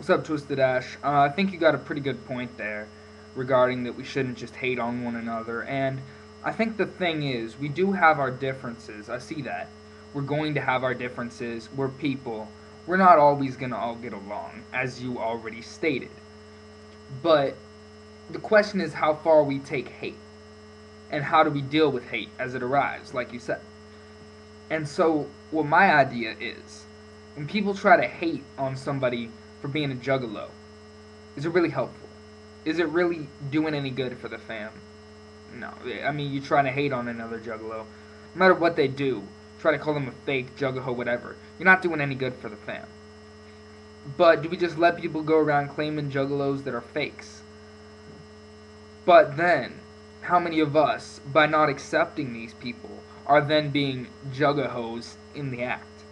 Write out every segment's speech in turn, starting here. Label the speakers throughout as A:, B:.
A: What's up, Twisted Ash? I think you got a pretty good point there regarding that we shouldn't just hate on one another. And I think the thing is, we do have our differences. I see that. We're going to have our differences. We're people. We're not always going to all get along, as you already stated. But the question is how far we take hate and how do we deal with hate as it arrives, like you said. And so, what my idea is, when people try to hate on somebody for being a juggalo, is it really helpful? Is it really doing any good for the fam? No. I mean, you try to hate on another juggalo, no matter what they do, try to call them a fake juggalo, whatever. You're not doing any good for the fam. But do we just let people go around claiming juggalos that are fakes? But then, how many of us, by not accepting these people, are then being juggahos in the act?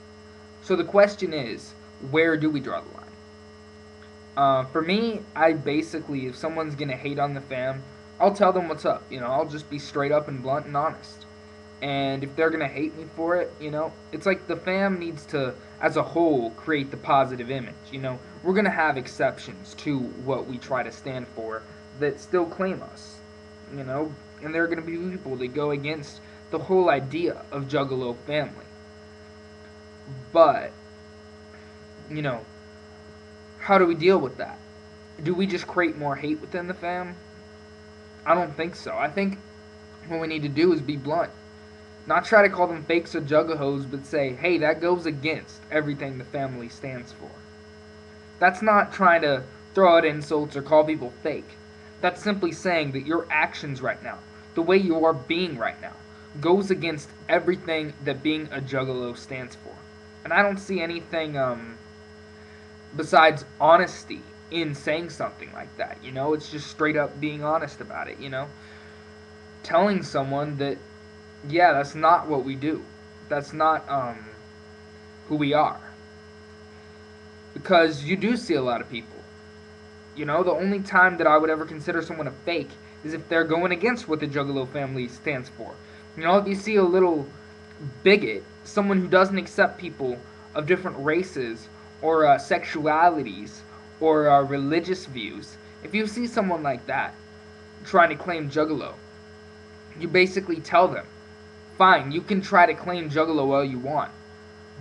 A: So the question is, where do we draw the line? For me, I basically, if someone's gonna hate on the fam, I'll tell them what's up. I'll just be straight up and blunt and honest. And if they're gonna hate me for it, it's like the fam needs to, as a whole, create the positive image. We're gonna have exceptions to what we try to stand for that still claim us. And there are gonna be people that go against the whole idea of Juggalo family. But, you know, how do we deal with that? Do we just create more hate within the fam? I don't think so. I think what we need to do is be blunt. Not try to call them fakes or juggahos, but say, hey, that goes against everything the family stands for. That's not trying to throw out insults or call people fake. That's simply saying that your actions right now, the way you are being right now, goes against everything that being a juggalo stands for. And I don't see anything besides honesty in saying something like that. It's just straight up being honest about it. Telling someone that, yeah, that's not what we do. That's not who we are. Because you do see a lot of people. The only time that I would ever consider someone a fake is if they're going against what the Juggalo family stands for. If you see a little bigot, someone who doesn't accept people of different races or sexualities or religious views, if you see someone like that trying to claim Juggalo, you basically tell them, fine, you can try to claim Juggalo all you want,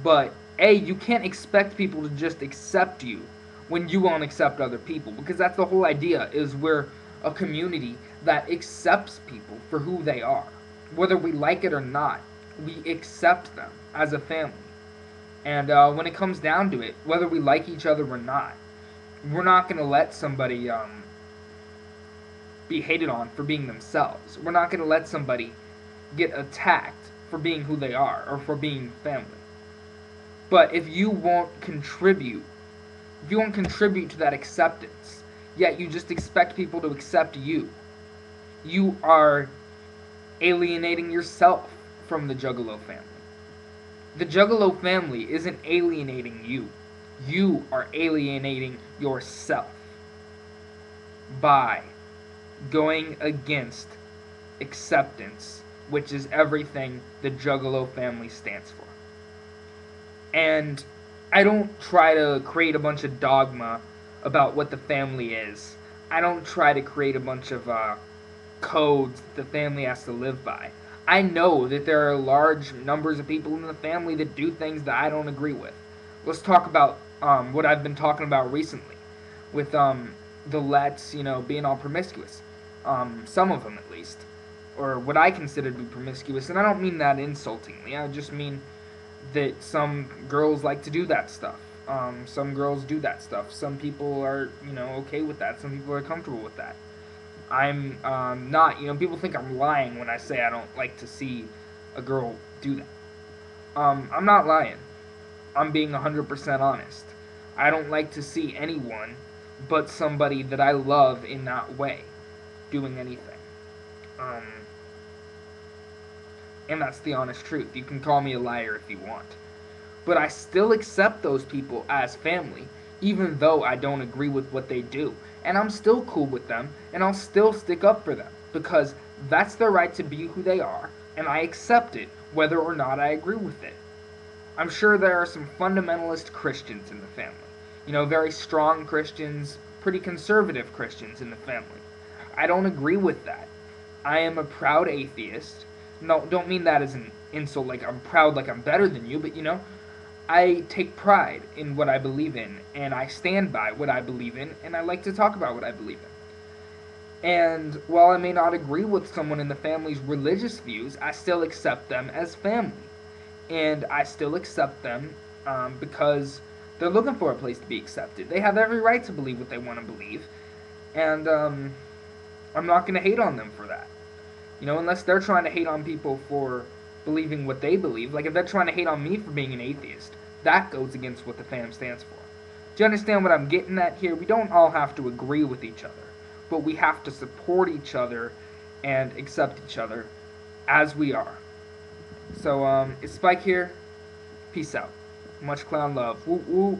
A: but A, you can't expect people to just accept you when you won't accept other people, because that's the whole idea, is we're a community that accepts people for who they are. Whether we like it or not, we accept them as a family. And when it comes down to it, whether we like each other or not, we're not going to let somebody be hated on for being themselves. We're not going to let somebody get attacked for being who they are or for being family. But if you won't contribute to that acceptance, yet you just expect people to accept you, you are alienating yourself from the Juggalo family. The Juggalo family isn't alienating you. You are alienating yourself by going against acceptance, which is everything the Juggalo family stands for. And I don't try to create a bunch of dogma about what the family is. I don't try to create a bunch of codes that the family has to live by. I know that there are large numbers of people in the family that do things that I don't agree with. Let's talk about what I've been talking about recently with the Lets, being all promiscuous. Some of them, at least. Or what I consider to be promiscuous. And I don't mean that insultingly. I just mean that some girls like to do that stuff. Some girls do that stuff. Some people are, okay with that. Some people are comfortable with that. I'm not. People think I'm lying when I say I don't like to see a girl do that. I'm not lying. I'm being 100% honest. I don't like to see anyone but somebody that I love in that way doing anything. And that's the honest truth. You can call me a liar if you want. But I still accept those people as family, even though I don't agree with what they do. And I'm still cool with them, and I'll still stick up for them, because that's their right to be who they are, and I accept it, whether or not I agree with it. I'm sure there are some fundamentalist Christians in the family. very strong Christians, pretty conservative Christians in the family. I don't agree with that. I am a proud atheist. No, don't mean that as an insult, like I'm proud, like I'm better than you, but I take pride in what I believe in, and I stand by what I believe in, and I like to talk about what I believe in. And while I may not agree with someone in the family's religious views, I still accept them as family. And I still accept them because they're looking for a place to be accepted. They have every right to believe what they want to believe, and I'm not going to hate on them for that. Unless they're trying to hate on people for believing what they believe. Like if they're trying to hate on me for being an atheist, that goes against what the fam stands for. Do you understand what I'm getting at here? We don't all have to agree with each other, but we have to support each other and accept each other as we are. So, it's Spike here. Peace out. Much clown love. Woo woo.